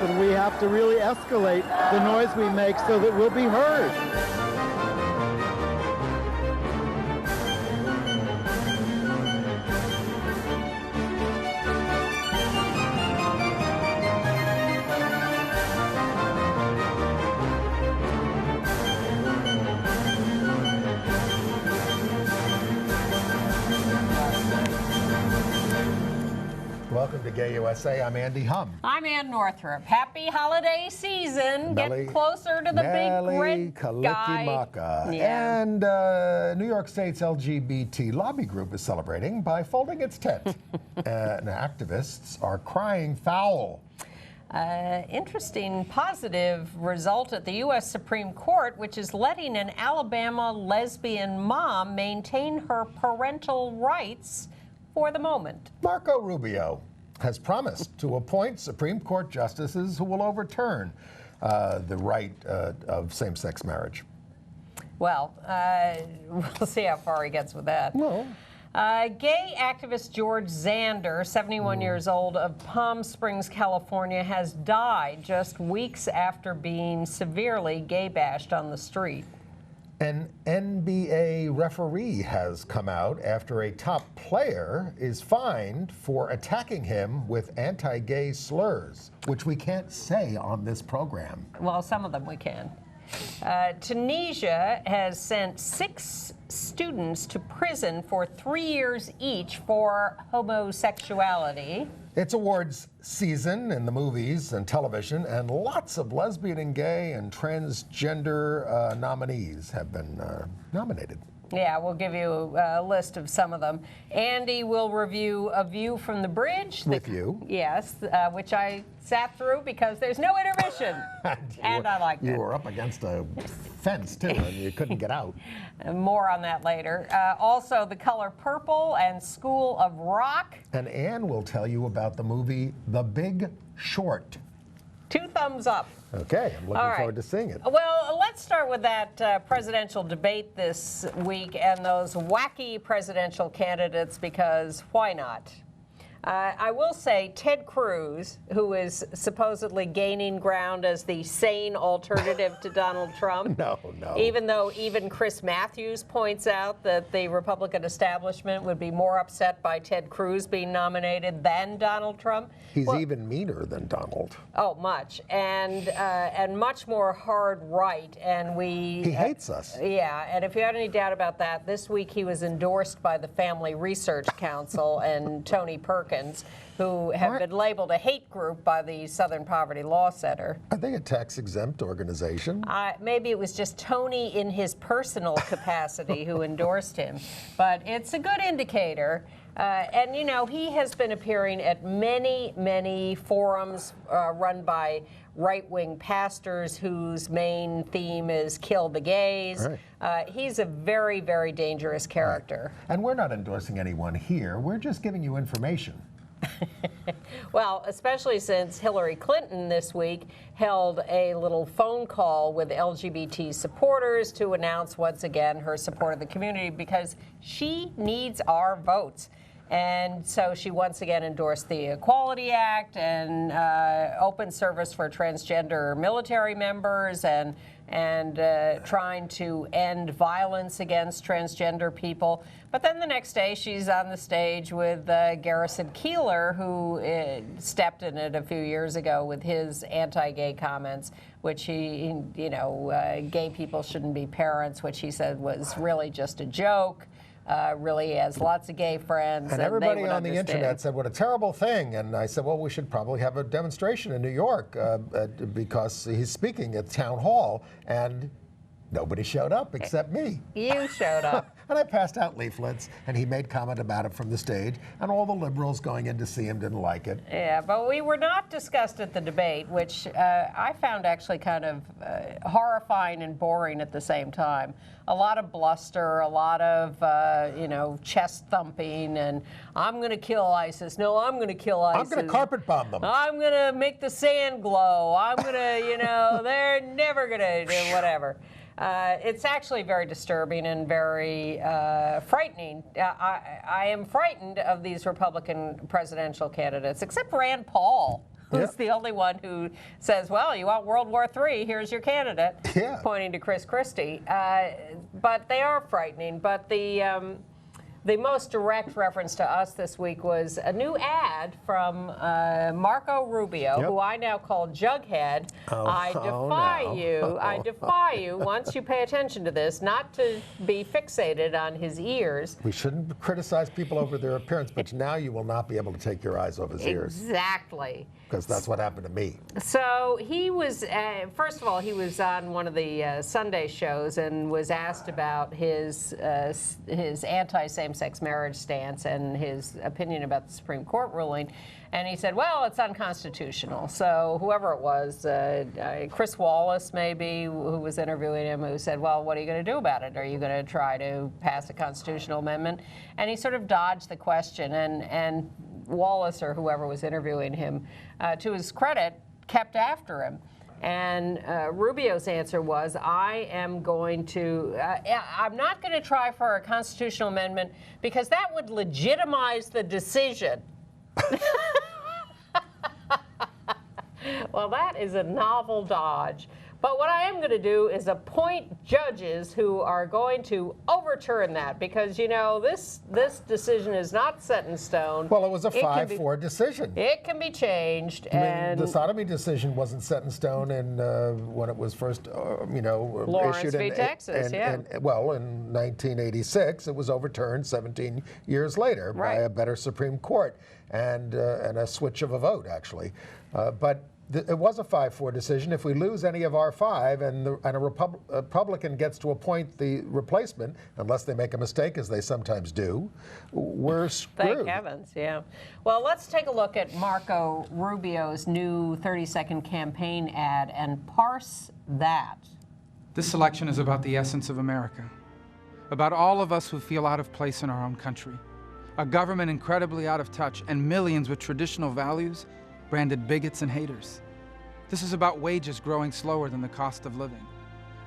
and we have to really escalate the noise we make so that we'll be heard. Welcome to Gay USA. I'm Andy Hum. I'm Ann Northrup. Happy holiday season. Get closer to the big red guy. Yeah. And New York State's LGBT lobby group is celebrating by folding its tent. And activists are crying foul. Interesting positive result at the U.S. Supreme Court, which is letting an Alabama lesbian mom maintain her parental rights for the moment. Marco Rubio has promised to appoint Supreme Court justices who will overturn the right of same-sex marriage. Well, we'll see how far he gets with that. Well, gay activist George Zander, 71 years old, of Palm Springs, California, has died just weeks after being severely gay-bashed on the street. An NBA referee has come out after a top player is fined for attacking him with anti-gay slurs, which we can't say on this program. Well, some of them we can. Tunisia has sent 6 students to prison for 3 years each for homosexuality. It's awards season in the movies and television, and lots of lesbian and gay and transgender nominees have been nominated. Yeah, we'll give you a list of some of them. Andy will review A View from the Bridge. With you. Yes, which I sat through because there's no intermission. And I liked it. You were up against a fence, too, and you couldn't get out. More on that later. Also, The Color Purple and School of Rock. And Anne will tell you about the movie The Big Short. 2 thumbs up. Okay, I'm looking forward to seeing it. Well, let's start with that presidential debate this week and those wacky presidential candidates, because why not? I will say Ted Cruz, who is supposedly gaining ground as the sane alternative to Donald Trump. No. Even though even Chris Matthews points out that the Republican establishment would be more upset by Ted Cruz being nominated than Donald Trump. He's even meaner than Donald. Oh, much. And much more hard right. And he hates us. Yeah, and if you had any doubt about that, this week he was endorsed by the Family Research Council and Tony Perkins, who have been labeled a hate group by the Southern Poverty Law Center. Are they a tax-exempt organization? Maybe it was just Tony in his personal capacity who endorsed him. But it's a good indicator. And, you know, he has been appearing at many, many forums run by right-wing pastors whose main theme is kill the gays. Right. He's a very, very dangerous character. Right. And we're not endorsing anyone here. We're just giving you information. Well, especially since Hillary Clinton this week held a little phone call with LGBT supporters to announce once again her support of the community, because she needs our votes. And so she once again endorsed the Equality Act and open service for transgender military members, and trying to end violence against transgender people. But then the next day, she's on the stage with Garrison Keillor, who stepped in it a few years ago with his anti-gay comments, which he, you know, gay people shouldn't be parents, which he said was really just a joke. Really has lots of gay friends. And everybody on the internet said, what a terrible thing. And I said, well, we should probably have a demonstration in New York because he's speaking at Town Hall. And nobody showed up except me. You showed up. And I passed out leaflets, and he made comment about it from the stage, and all the liberals going in to see him didn't like it. Yeah, but we were not discussed at the debate, which I found actually kind of horrifying and boring at the same time. A lot of bluster, a lot of, you know, chest thumping, and I'm going to kill ISIS. No, I'm going to kill ISIS. I'm going to carpet bomb them. I'm going to make the sand glow. I'm going to, you know, they're never going to do whatever. It's actually very disturbing and very frightening. I am frightened of these Republican presidential candidates, except Rand Paul. who's the only one who says, well, you want World War III, here's your candidate, pointing to Chris Christie. But they are frightening. But the most direct reference to us this week was a new ad from Marco Rubio, who I now call Jughead. I defy you, once you pay attention to this, not to be fixated on his ears. We shouldn't criticize people over their appearance, but now you will not be able to take your eyes off his ears. Exactly. Because that's what happened to me. So he was, first of all, he was on one of the Sunday shows and was asked about his anti-same-sex marriage stance and his opinion about the Supreme Court ruling. And he said, well, it's unconstitutional. So whoever it was, Chris Wallace maybe, who was interviewing him, who said, well, what are you going to do about it? Are you going to try to pass a constitutional amendment? And he sort of dodged the question. And Wallace, or whoever was interviewing him, to his credit, kept after him. And Rubio's answer was, I'm not going to try for a constitutional amendment because that would legitimize the decision. Well, that is a novel dodge. But what I am going to do is appoint judges who are going to overturn that because, you know, this decision is not set in stone. Well, it was a 5-4 decision. It can be changed. The sodomy decision wasn't set in stone when it was first, Lawrence issued v. Texas, in 1986. It was overturned 17 years later by a better Supreme Court and a switch of a vote, actually. But it was a 5-4 decision. If we lose any of our 5 and a Republican gets to appoint the replacement, unless they make a mistake, as they sometimes do, we're screwed. Thank heavens, yeah. Well, let's take a look at Marco Rubio's new 30-second campaign ad and parse that. This election is about the essence of America, about all of us who feel out of place in our own country, a government incredibly out of touch, and millions with traditional values branded bigots and haters. This is about wages growing slower than the cost of living,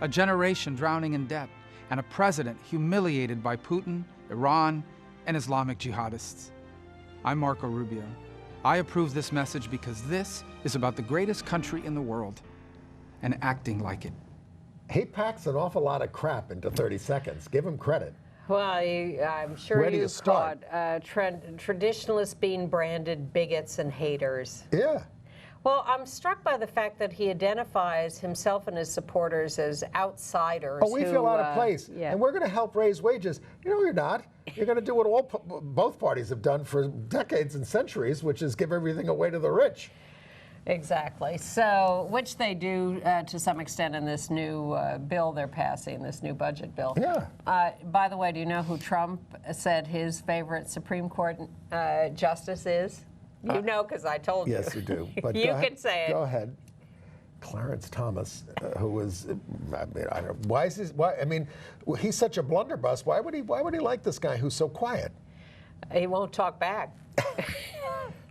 a generation drowning in debt, and a president humiliated by Putin, Iran, and Islamic jihadists. I'm Marco Rubio. I approve this message because this is about the greatest country in the world and acting like it. He packs an awful lot of crap into 30 seconds. Give him credit. Well, I'm sure you've caught traditionalists being branded bigots and haters. Yeah. Well, I'm struck by the fact that he identifies himself and his supporters as outsiders. Oh, we feel out of place, and we're going to help raise wages. You know, you're not. You're going to do what both parties have done for decades and centuries, which is give everything away to the rich. Exactly. So, which they do to some extent in this new bill they're passing, this new budget bill. Yeah. By the way, do you know who Trump said his favorite Supreme Court justice is? You know, because I told you. Yes, you do. But you can say it. Go ahead. Clarence Thomas, who was, I don't know, why is this? Why? I mean, he's such a blunderbuss. Why would he like this guy who's so quiet? He won't talk back.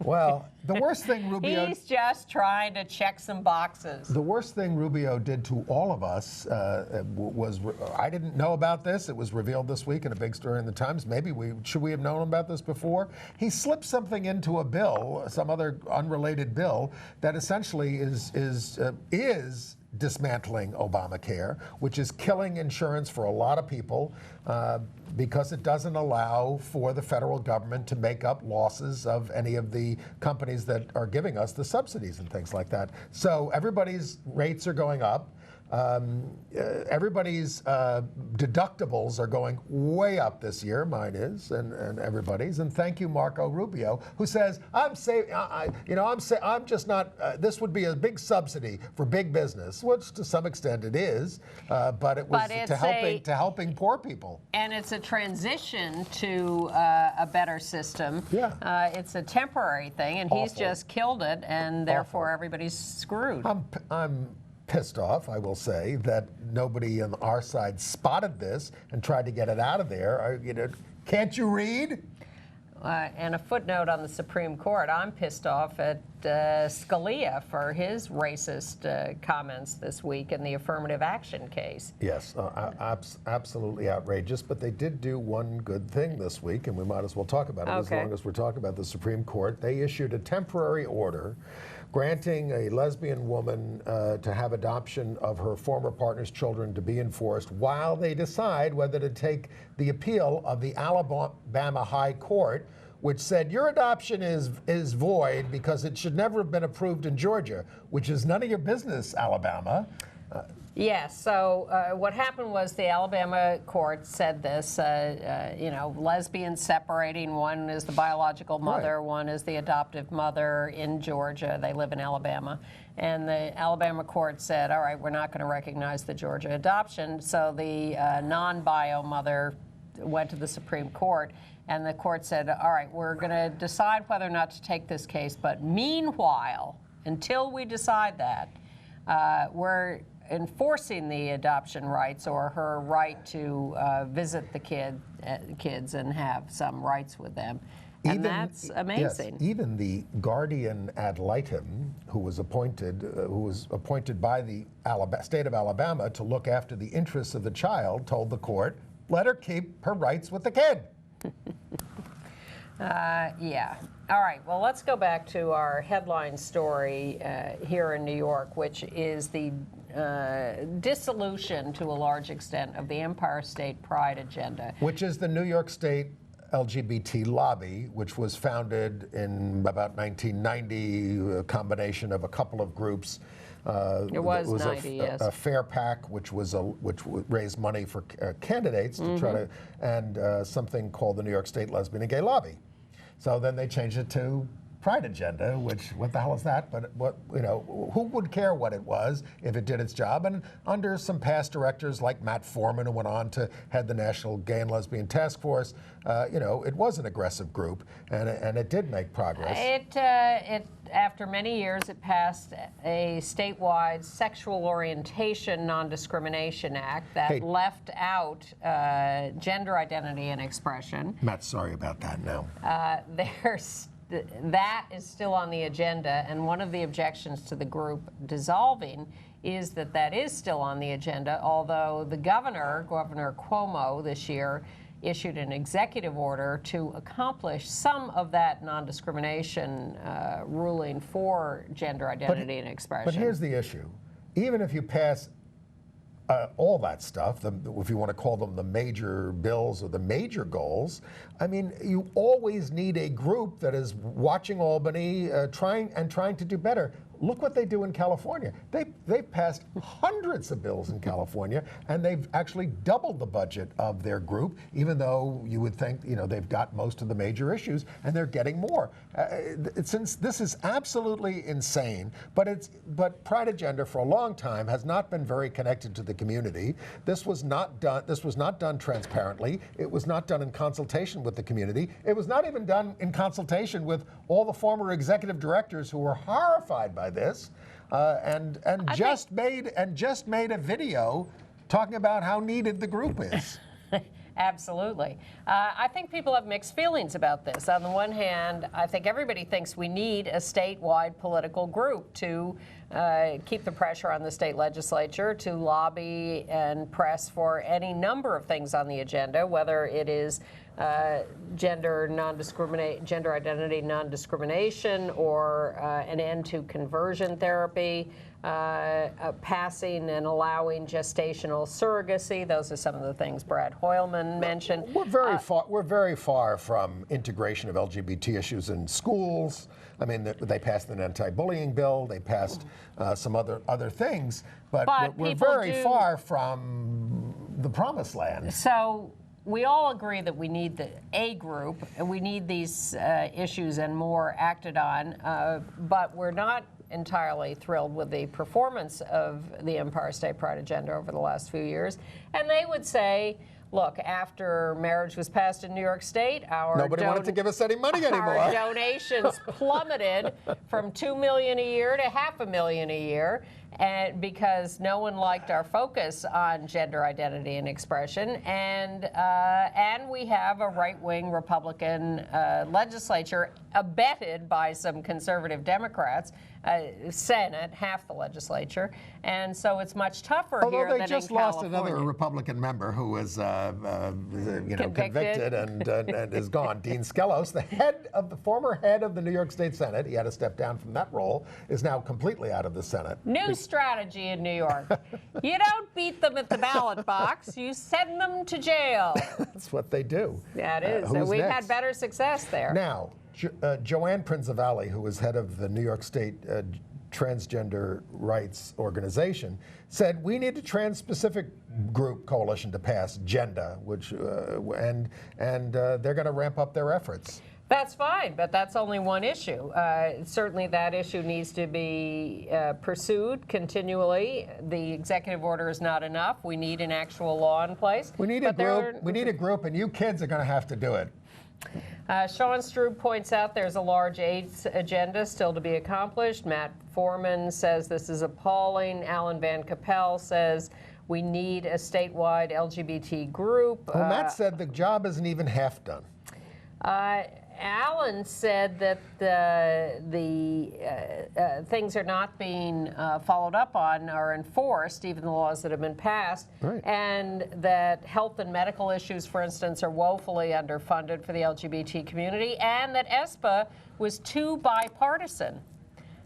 Well, the worst thing Rubio... He's just trying to check some boxes. The worst thing Rubio did to all of us was, I didn't know about this. It was revealed this week in a big story in the Times. Maybe should we have known about this before? He slipped something into a bill, some other unrelated bill, that essentially is dismantling Obamacare, which is killing insurance for a lot of people because it doesn't allow for the federal government to make up losses of any of the companies that are giving us the subsidies and things like that. So everybody's rates are going up. Everybody's deductibles are going way up this year. Mine is, and everybody's. And thank you, Marco Rubio, who says I'm just not. This would be a big subsidy for big business, which to some extent it is, but it was to helping poor people. And it's a transition to a better system. Yeah. It's a temporary thing, and he's just killed it, and therefore everybody's screwed. I'm pissed off, I will say, that nobody on our side spotted this and tried to get it out of there. Can't you read? And a footnote on the Supreme Court, I'm pissed off at Scalia for his racist comments this week in the affirmative action case. Yes, absolutely outrageous. But they did do one good thing this week, and we might as well talk about it as long as we're talking about the Supreme Court. They issued a temporary order granting a lesbian woman to have adoption of her former partner's children to be enforced while they decide whether to take the appeal of the Alabama High Court, which said your adoption is void because it should never have been approved in Georgia, which is none of your business, Alabama. Yes, so what happened was the Alabama court said this, lesbians separating, one is the biological mother, one is the adoptive mother in Georgia, they live in Alabama. And the Alabama court said, all right, we're not going to recognize the Georgia adoption, so the non-bio mother went to the Supreme Court, and the court said, all right, we're going to decide whether or not to take this case, but meanwhile, until we decide that, we're enforcing the adoption rights or her right to visit the kids and have some rights with them. And that's amazing. Yes, even the guardian ad litem, who was appointed by the state of Alabama to look after the interests of the child, told the court, let her keep her rights with the kid. Yeah. All right. Well, let's go back to our headline story here in New York, which is the dissolution, to a large extent, of the Empire State Pride agenda. Which is the New York State LGBT lobby, which was founded in about 1990, a combination of a couple of groups. It was 90, yes. A fair pack, which raised money for candidates to try to, and something called the New York State Lesbian and Gay Lobby. So then they changed it to Pride Agenda, which, what the hell is that? But who would care what it was if it did its job? And under some past directors like Matt Foreman, who went on to head the National Gay and Lesbian Task Force, it was an aggressive group, and it did make progress. After many years, it passed a statewide sexual orientation non-discrimination act that left out gender identity and expression. Matt's sorry about that now. That is still on the agenda, and one of the objections to the group dissolving is that is still on the agenda, although the Governor Cuomo, this year issued an executive order to accomplish some of that non-discrimination ruling for gender identity and expression. But here's the issue. Even if you pass all that stuff, if you want to call them the major bills or the major goals, I mean, you always need a group that is watching Albany, trying to do better. Look what they do in California. They've passed hundreds of bills in California, and they've actually doubled the budget of their group, even though you would think they've got most of the major issues, and they're getting more. Since this is absolutely insane, but Pride Agenda for a long time has not been very connected to the community. This was not done transparently. It was not done in consultation with the community. It was not even done in consultation with all the former executive directors who were horrified by this, and just made a video talking about how needed the group is. Absolutely. I think people have mixed feelings about this. On the one hand, I think everybody thinks we need a statewide political group to keep the pressure on the state legislature to lobby and press for any number of things on the agenda, whether it is gender identity non-discrimination, or an end to conversion therapy, passing and allowing gestational surrogacy. Those are some of the things Brad Hoylman mentioned. We're very far from integration of LGBT issues in schools. I mean, they passed an anti-bullying bill. They passed some other things, but we're very far from the promised land. So we all agree that we need a group, and we need these issues and more acted on, but we're not entirely thrilled with the performance of the Empire State Pride Agenda over the last few years. And they would say, look, after marriage was passed in New York State, Nobody wanted to give us any money anymore. Our donations plummeted from $2 million a year to $500,000 a year. And because no one liked our focus on gender identity and expression, and we have a right-wing Republican legislature abetted by some conservative Democrats, Senate, half the legislature, and so it's much tougher here than in California. Although they just lost another Republican member who was, convicted and is gone. Dean Skelos, the former head of the New York State Senate, he had to step down from that role, is now completely out of the Senate. New strategy in New York. You don't beat them at the ballot box, you send them to jail. That's what they do. Yeah, it is. We've had better success there. Now, Joanne Prinzivalli, who was head of the New York State Transgender Rights Organization, said we need a trans-specific group coalition to pass GENDA, which and they're going to ramp up their efforts. That's fine, but that's only one issue. Certainly that issue needs to be pursued continually. The executive order is not enough. We need an actual law in place. We need a group. We need a group, and you kids are going to have to do it. Sean Strube points out there's a large AIDS agenda still to be accomplished. Matt Foreman says this is appalling. Alan Van Capel says we need a statewide LGBT group. Well, Matt said the job isn't even half done. Alan said that the things are not being followed up on or enforced, even the laws that have been passed, right. And that health and medical issues, for instance, are woefully underfunded for the LGBT community, and that ESPA was too bipartisan.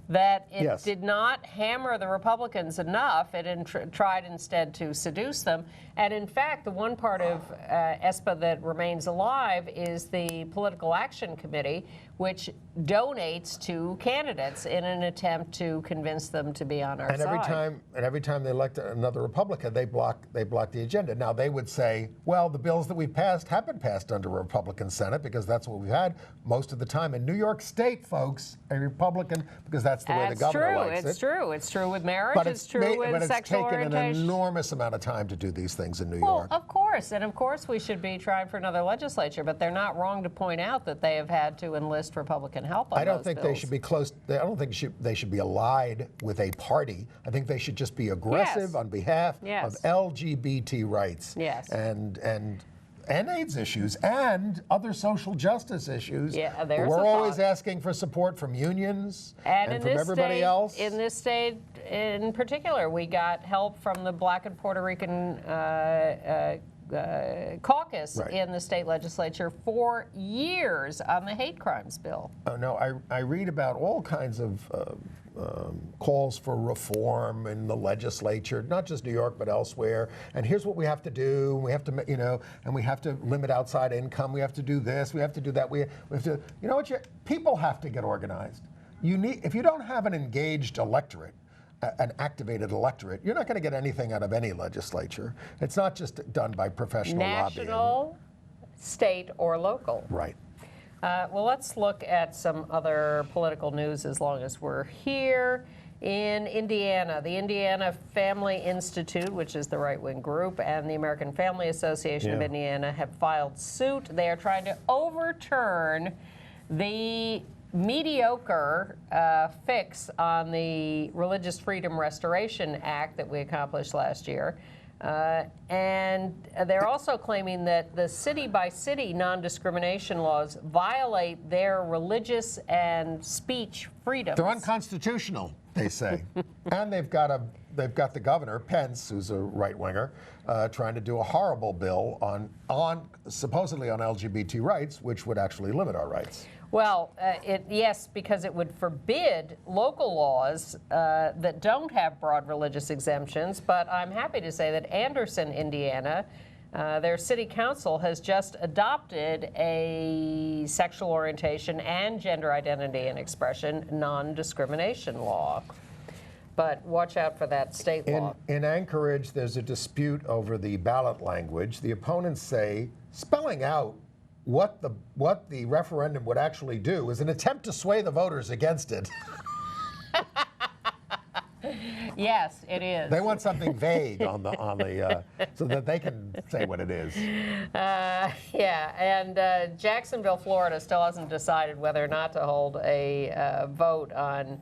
That it did not hammer the Republicans enough. It tried instead to seduce them. And in fact, the one part of ESPA that remains alive is the Political Action Committee, which donates to candidates in an attempt to convince them to be on our side. Every time they elect another Republican, they block the agenda. Now they would say, well, the bills that we've passed have been passed under a Republican Senate because that's what we've had most of the time. In New York State, folks, a Republican, because that's the way the governor likes it. It's true. It's true with marriage. It's true with sexual orientation. But it's taken an enormous amount of time to do these things in New York. Well, of course. And of course we should be trying for another legislature, but they're not wrong to point out that they have had to enlist Republican help on I don't think bills. they should be close. I don't think they should be allied with a party. I think they should just be aggressive on behalf of LGBT rights and AIDS issues and other social justice issues. Yeah, there's We're always asking for support from unions and from everybody else. In this state in particular, we got help from the Black and Puerto Rican caucus in the state legislature for years on the hate crimes bill. Oh, no, I read about all kinds of calls for reform in the legislature, not just New York, but elsewhere. And here's what we have to do. We have to, and we have to limit outside income. We have to do this. We have to do that. We have to, people have to get organized. If you don't have an engaged electorate, an activated electorate, you're not going to get anything out of any legislature. It's not just done by professional lobbying. National, state, or local. Right. Well, let's look at some other political news as long as we're here. In Indiana, the Indiana Family Institute, which is the right-wing group, and the American Family Association of Indiana have filed suit. They are trying to overturn the mediocre fix on the Religious Freedom Restoration Act that we accomplished last year. And they're also claiming that the city-by-city non-discrimination laws violate their religious and speech freedoms. They're unconstitutional, they say. And they've got the governor, Pence, who's a right-winger, trying to do a horrible bill supposedly on LGBT rights, which would actually limit our rights. Well, yes, because it would forbid local laws that don't have broad religious exemptions. But I'm happy to say that Anderson, Indiana, their city council has just adopted a sexual orientation and gender identity and expression non-discrimination law. But watch out for that state law. In Anchorage, there's a dispute over the ballot language. The opponents say spelling out what the referendum would actually do is an attempt to sway the voters against it. Yes, it is. They want something vague on the so that they can say what it is. Yeah, and Jacksonville, Florida still hasn't decided whether or not to hold a vote on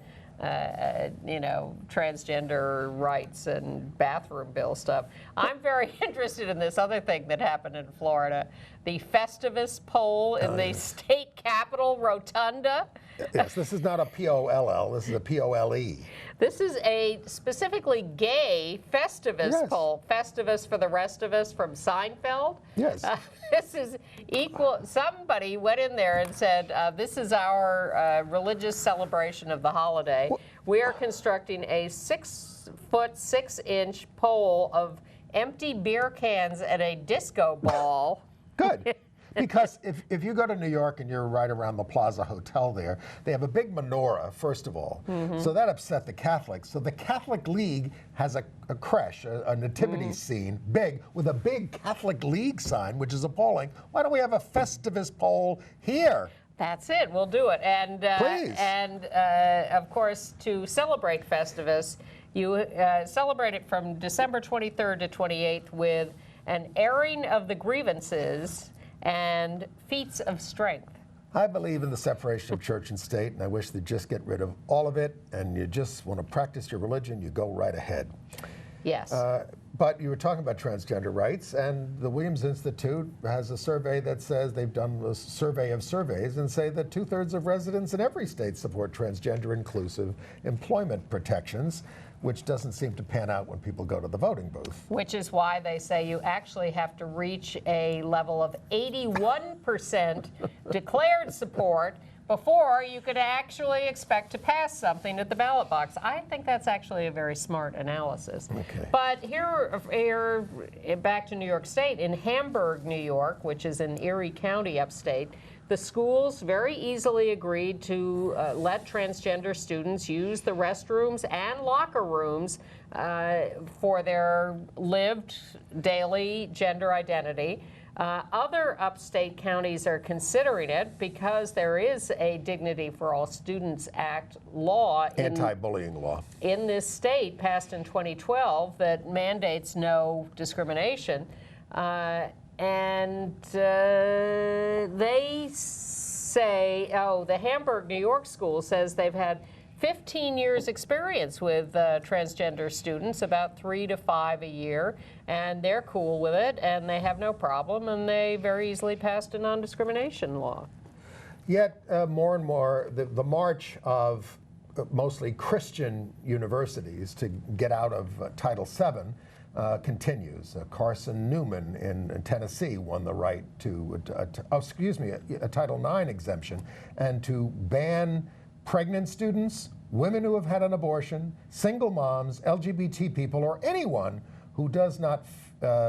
transgender rights and bathroom bill stuff. I'm very interested in this other thing that happened in Florida, the Festivus poll in the state capitol rotunda. Yes, this is not a P-O-L-L, this is a P-O-L-E. This is a specifically gay Festivus poll. Festivus for the rest of us from Seinfeld. Yes. This is equal. Somebody went in there and said, this is our religious celebration of the holiday. We are constructing a 6-foot 6-inch pole of empty beer cans at a disco ball. Good. Because if you go to New York and you're right around the Plaza Hotel there, they have a big menorah, first of all. So that upset the Catholics. So the Catholic League has a creche, a nativity scene, big, with a big Catholic League sign, which is appalling. Why don't we have a Festivus pole here? That's it. We'll do it. And Please. And of course, to celebrate Festivus, you celebrate it from December 23rd to 28th with an airing of the grievances and feats of strength. I believe in the separation of church and state, and I wish they'd just get rid of all of it, and you just want to practice your religion, you go right ahead. Yes. But you were talking about transgender rights, and the Williams Institute has a survey that says they've done a survey of surveys and say that 2/3 of residents in every state support transgender inclusive employment protections, which doesn't seem to pan out when people go to the voting booth. Which is why they say you actually have to reach a level of 81% declared support before you could actually expect to pass something at the ballot box. I think that's actually a very smart analysis. Okay. But here, back to New York State, in Hamburg, New York, which is in Erie County upstate, the schools very easily agreed to let transgender students use the restrooms and locker rooms for their lived daily gender identity. Other upstate counties are considering it because there is a Dignity for All Students Act law Anti-bullying law. in this state passed in 2012 that mandates no discrimination. And they say, the Hamburg, New York school says they've had 15 years experience with transgender students, about 3 to 5 a year, and they're cool with it, and they have no problem, and they very easily passed a non-discrimination law. Yet more and more, the march of mostly Christian universities to get out of Title VII continues. Carson Newman in Tennessee won the right to, a Title IX exemption, and to ban pregnant students, women who have had an abortion, single moms, LGBT people, or anyone who does not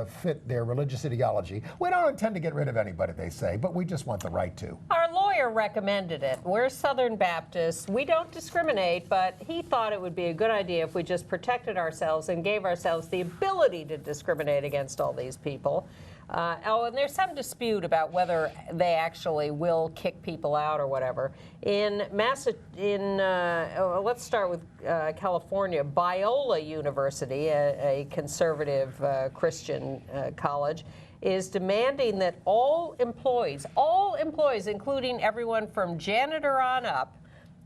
fit their religious ideology. We don't intend to get rid of anybody, they say, but we just want the right to. Our lawyer recommended it. We're Southern Baptists. We don't discriminate, but he thought it would be a good idea if we just protected ourselves and gave ourselves the ability to discriminate against all these people. And there's some dispute about whether they actually will kick people out or whatever. Let's start with California. Biola University, a conservative Christian college, is demanding that all employees, including everyone from janitor on up,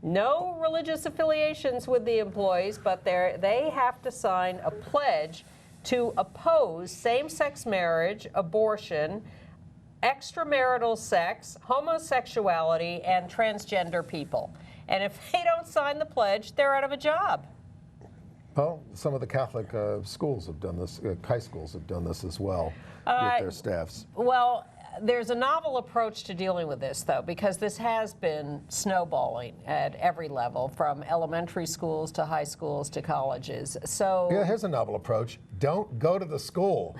no religious affiliations with the employees, but they have to sign a pledge to oppose same-sex marriage, abortion, extramarital sex, homosexuality, and transgender people. And if they don't sign the pledge, they're out of a job. Well, some of the Catholic schools have done this, high schools have done this as well with their staffs. Well, there's a novel approach to dealing with this, though, because this has been snowballing at every level, from elementary schools to high schools to colleges. So Yeah, here's a novel approach. Don't go to the school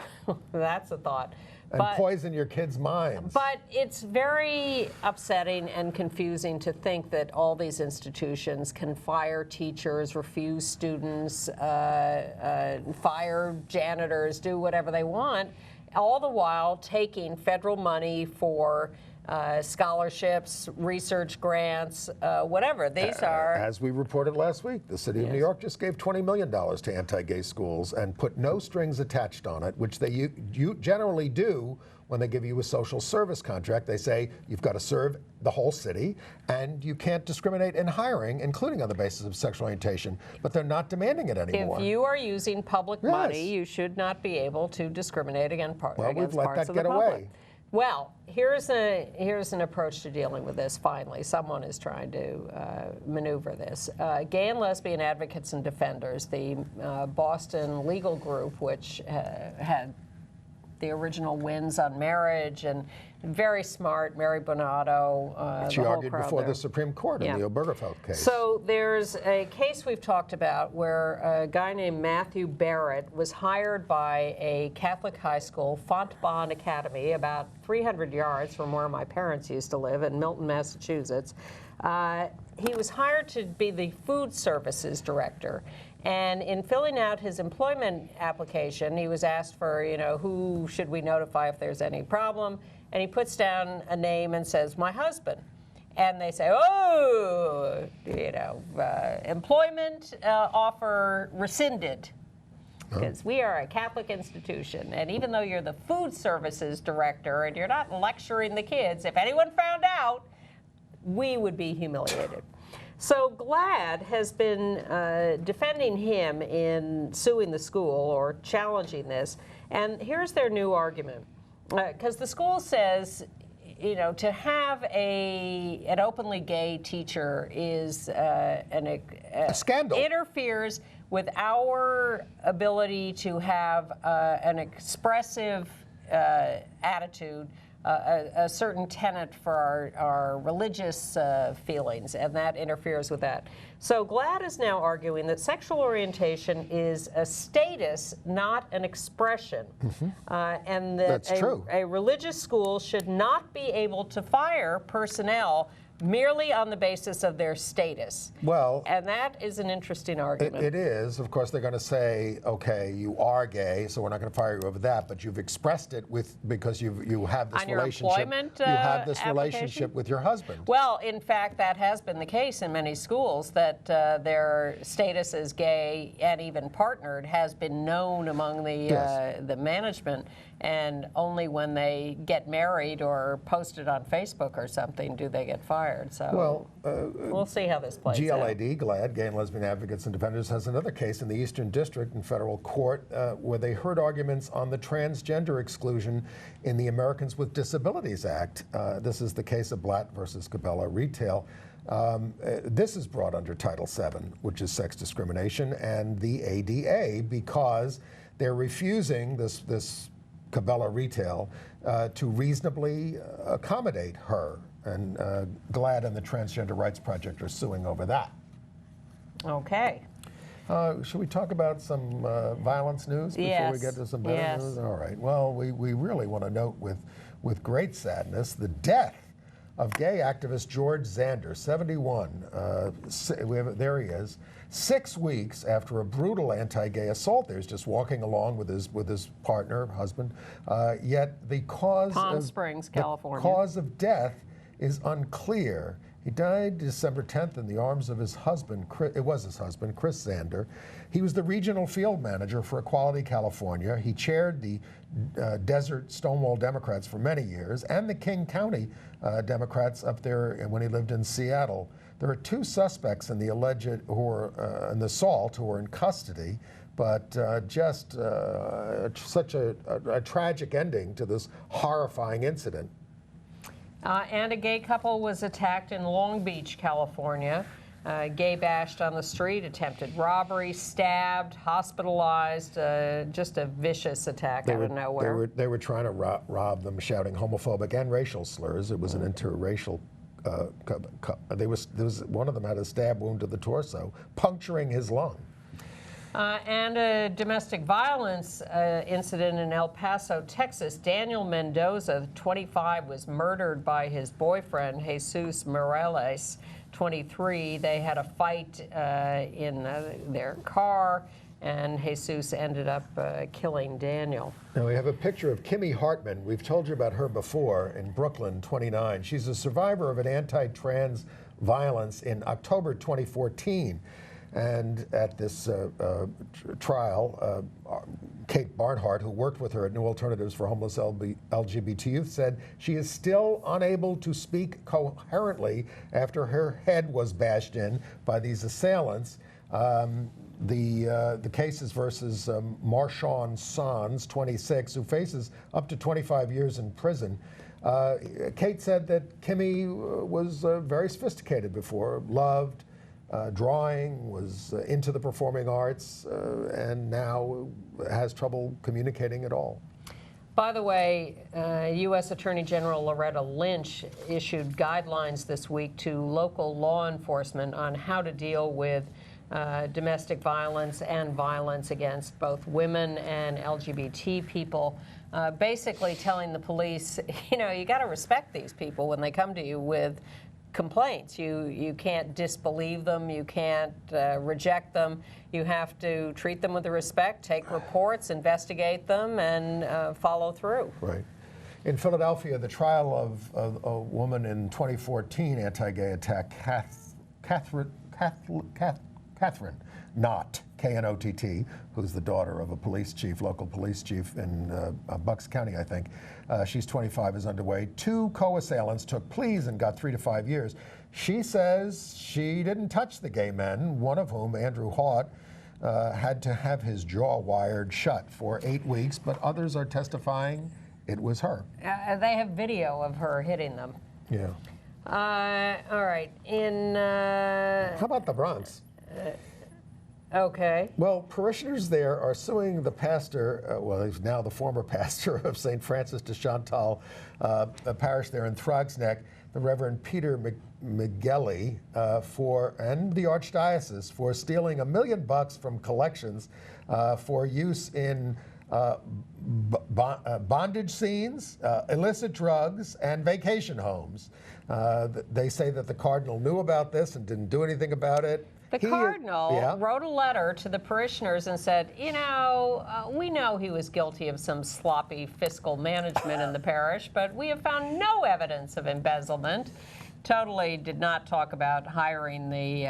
that's a thought. and poison your kids' minds. But it's very upsetting and confusing to think that all these institutions can fire teachers, refuse students, fire janitors, do whatever they want, all the while taking federal money for scholarships, research grants, whatever. These are... As we reported last week, the city of New York just gave $20 million to anti-gay schools and put no strings attached on it, which they generally do when they give you a social service contract. They say you've got to serve the whole city and you can't discriminate in hiring, including on the basis of sexual orientation, but they're not demanding it anymore. If you are using public money, you should not be able to discriminate against parts of the public. Well, we've let that get away. Well, here's an approach to dealing with this, finally. Someone is trying to maneuver this. Gay and lesbian advocates and defenders, the Boston legal group, which had the original wins on marriage, and very smart, Mary Bonato. She argued before the Supreme Court in the Obergefell case. So there's a case we've talked about where a guy named Matthew Barrett was hired by a Catholic high school, Fontbonne Academy, about 300 yards from where my parents used to live in Milton, Massachusetts. He was hired to be the food services director. And in filling out his employment application, he was asked for, who should we notify if there's any problem? And he puts down a name and says, my husband. And they say, employment offer rescinded. Because we are a Catholic institution. And even though you're the food services director and you're not lecturing the kids, if anyone found out, we would be humiliated. So GLAAD has been defending him in suing the school or challenging this. And here's their new argument. Because the school says, to have an openly gay teacher is a scandal. Interferes with our ability to have an expressive attitude, a certain tenet for our religious feelings, and that interferes with that. So GLAAD is now arguing that sexual orientation is a status, not an expression, and that a religious school should not be able to fire personnel merely on the basis of their status. Well, and that is an interesting argument. It is. Of course, they're going to say, okay, you are gay, so we're not going to fire you over that, but you've expressed it because you have this relationship. You have this relationship with your husband. Well, in fact, that has been the case in many schools, that their status as gay and even partnered has been known among the management. And only when they get married or post it on Facebook or something do they get fired. So we'll see how this plays out. GLAAD, Gay and Lesbian Advocates and Defenders, has another case in the Eastern District in federal court where they heard arguments on the transgender exclusion in the Americans with Disabilities Act. This is the case of Blatt versus Cabela Retail. This is brought under Title VII, which is sex discrimination, and the ADA, because they're refusing this Cabela Retail to reasonably accommodate her. And GLAAD and the Transgender Rights Project are suing over that. Okay. Should we talk about some violence news before we get to some better news? All right. Well, we really want to note with great sadness the death of gay activist George Zander, 71. There he is. 6 weeks after a brutal anti-gay assault. There's just walking along with his partner, husband. Yet the cause Palm Springs, California. The cause of death is unclear. He died December 10th in the arms of his husband. It was his husband, Chris Zander. He was the regional field manager for Equality California. He chaired the Desert Stonewall Democrats for many years and the King County Democrats up there when he lived in Seattle. There are 2 suspects in the alleged in the assault who are in custody, but such a tragic ending to this horrifying incident. And a gay couple was attacked in Long Beach, California. Gaybashed on the street, attempted robbery, stabbed, hospitalized, just a vicious attack out of nowhere. They were trying to rob them, shouting homophobic and racial slurs. It was an interracial one of them had a stab wound to the torso, puncturing his lung. And a domestic violence incident in El Paso, Texas. Daniel Mendoza, 25, was murdered by his boyfriend, Jesus Morales, 23. They had a fight in their car, and Jesus ended up killing Daniel. Now we have a picture of Kimmy Hartman. We've told you about her before, in Brooklyn, 29. She's a survivor of an anti-trans violence in October 2014. And at this trial, Kate Barnhart, who worked with her at New Alternatives for Homeless LGBT Youth, said she is still unable to speak coherently after her head was bashed in by these assailants. The case is versus Marshawn Sans, 26, who faces up to 25 years in prison. Kate said that Kimmy was very sophisticated before, loved drawing, was into the performing arts, and now has trouble communicating at all. By the way, U.S. Attorney General Loretta Lynch issued guidelines this week to local law enforcement on how to deal with domestic violence and violence against both women and LGBT people. Basically telling the police, you know, you got to respect these people when they come to you with complaints. You can't disbelieve them, you can't reject them. You have to treat them with respect, take reports, investigate them, and follow through. Right. In Philadelphia, the trial of a woman in 2014 anti-gay attack, Catherine Knott, K-N-O-T-T, who's the daughter of a police chief, local police chief in Bucks County, I think. She's 25, is underway. 2 co-assailants took pleas and got 3 to 5 years. She says she didn't touch the gay men, one of whom, Andrew Haught, had to have his jaw wired shut for 8 weeks, but others are testifying it was her. They have video of her hitting them. Yeah. All right. How about the Bronx? Okay. Well, parishioners there are suing the pastor, well, he's now the former pastor of St. Francis de Chantal, a parish there in Throgsneck, the Reverend Peter McGelly, and the Archdiocese for stealing $1 million from collections for use in bondage scenes, illicit drugs, and vacation homes. They say that the cardinal knew about this and didn't do anything about it. The cardinal wrote a letter to the parishioners and said, you know, we know he was guilty of some sloppy fiscal management in the parish, but we have found no evidence of embezzlement. Totally did not talk about hiring the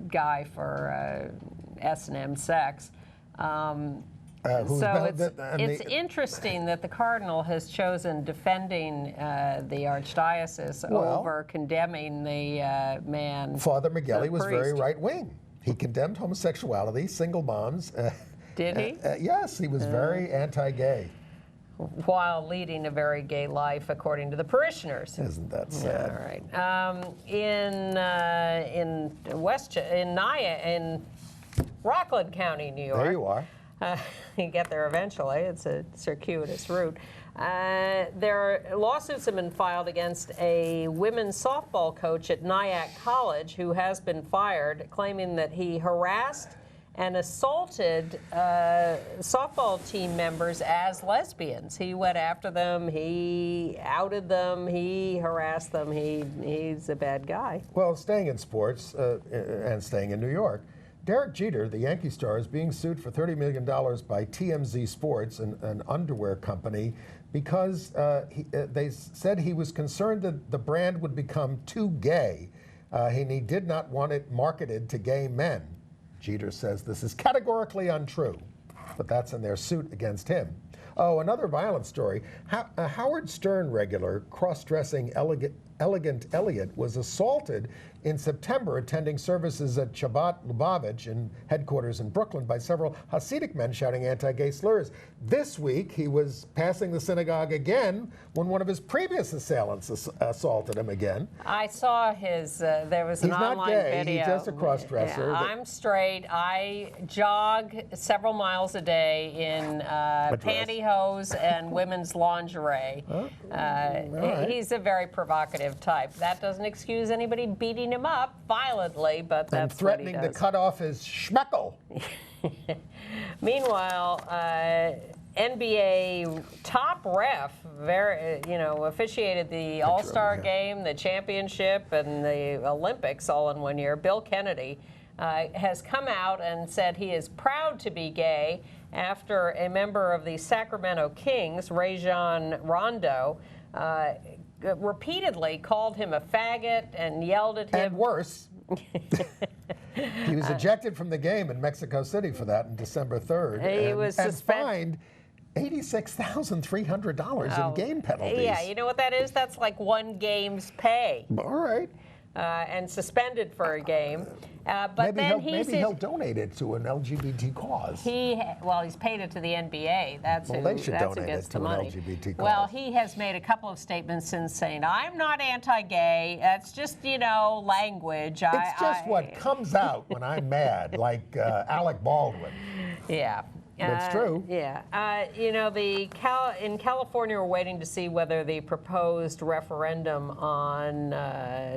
guy for S&M sex. So it's interesting that the cardinal has chosen defending the archdiocese over condemning the man. Father McGelly was very right-wing. He condemned homosexuality, single moms. Did he? Yes, he was very anti-gay. While leading a very gay life, according to the parishioners. Isn't that sad? All right. In Rockland County, New York. There you are. You get there eventually. It's a circuitous route. Lawsuits have been filed against a women's softball coach at Nyack College who has been fired, claiming that he harassed and assaulted softball team members as lesbians. He went after them, he outed them, he harassed them. He's a bad guy. Well, staying in sports and staying in New York, Derek Jeter, the Yankee star, is being sued for $30 million by TMZ Sports, an underwear company, because they said he was concerned that the brand would become too gay, and he did not want it marketed to gay men. Jeter says this is categorically untrue, but that's in their suit against him. Oh, another violent story. A Howard Stern regular, cross-dressing Elegant Elliot, was assaulted in September attending services at Chabad Lubavitch in headquarters in Brooklyn by several Hasidic men shouting anti-gay slurs. This week, he was passing the synagogue again when one of his previous assailants assaulted him again. I saw his, there was an online video. He's not gay, he's just a cross-dresser. Yeah, I'm straight. I jog several miles a day in pantyhose and women's lingerie. Right. He's a very provocative type. That doesn't excuse anybody beating him up violently, but that's and threatening what he does. To cut off his schmeckle. Meanwhile, NBA top ref, officiated the All-Star game, the championship, and the Olympics all in one year. Bill Kennedy has come out and said he is proud to be gay after a member of the Sacramento Kings, Rajon Rondo, repeatedly called him a faggot and yelled at him. And worse. He was ejected from the game in Mexico City for that on December 3rd. He was and fined $86,300 in game penalties. Yeah, you know what that is? That's like one game's pay. All right. And suspended for a game. But Maybe then he'll donate it to an LGBT cause. He's paid it to the NBA. That's Well, who, they should that's donate who gets it to the an money. LGBT Well, cause. he has made a couple of statements since saying, "I'm not anti-gay. That's just language." It's just what comes out when I'm mad, like Alec Baldwin. Yeah. That's true. Yeah. In California, we're waiting to see whether the proposed referendum on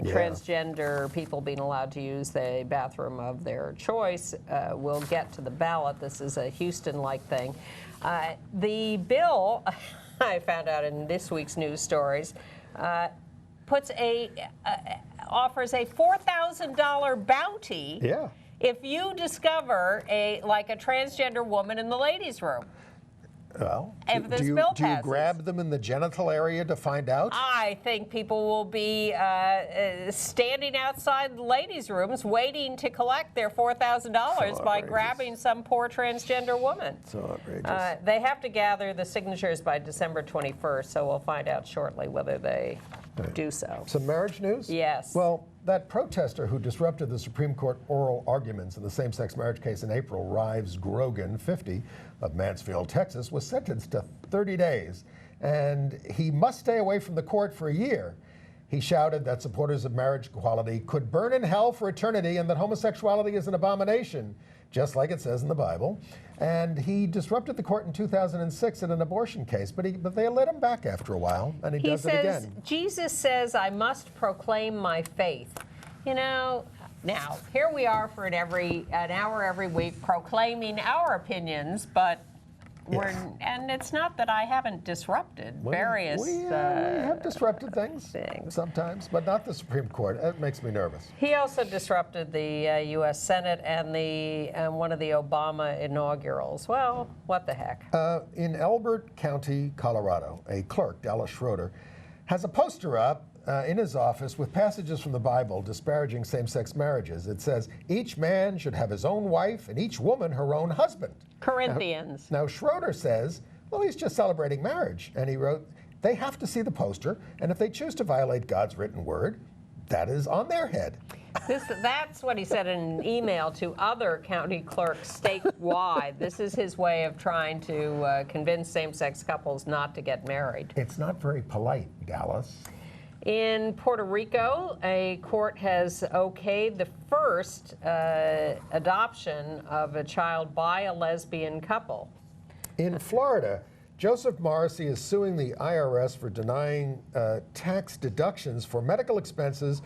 transgender people being allowed to use the bathroom of their choice will get to the ballot. This is a Houston-like thing. The bill, I found out in this week's news stories, offers a $4,000 bounty. Yeah. If you discover a transgender woman in the ladies' room. Well, If this do you bill grab passes. them in the genital area to find out? I think people will be standing outside the ladies' rooms waiting to collect their $4,000 by outrageous. grabbing some poor transgender woman. So outrageous. They have to gather the signatures by December 21st, so we'll find out shortly whether they do so. Some marriage news? Yes. Well, that protester who disrupted the Supreme Court oral arguments in the same-sex marriage case in April, Rives Grogan, 50, of Mansfield, Texas, was sentenced to 30 days, and he must stay away from the court for a year. He shouted that supporters of marriage equality could burn in hell for eternity and that homosexuality is an abomination, just like it says in the Bible. And he disrupted the court in 2006 in an abortion case, but they let him back after a while, and he does it again. Jesus says, I must proclaim my faith. Now, here we are for an hour every week proclaiming our opinions, but and it's not that I haven't disrupted various we have disrupted things sometimes, but not the Supreme Court. That makes me nervous. He also disrupted the U.S. Senate and one of the Obama inaugurals. Well, what the heck? In Elbert County, Colorado, a clerk, Dallas Schroeder, has a poster up in his office with passages from the Bible disparaging same-sex marriages. It says, each man should have his own wife and each woman her own husband. Corinthians. Now Schroeder says, well, he's just celebrating marriage. And he wrote, they have to see the poster, and if they choose to violate God's written word, that is on their head. That's what he said in an email to other county clerks statewide. This is his way of trying to convince same-sex couples not to get married. It's not very polite, Dallas. In Puerto Rico, a court has okayed the first adoption of a child by a lesbian couple. In Florida, Joseph Morrissey is suing the IRS for denying tax deductions for medical expenses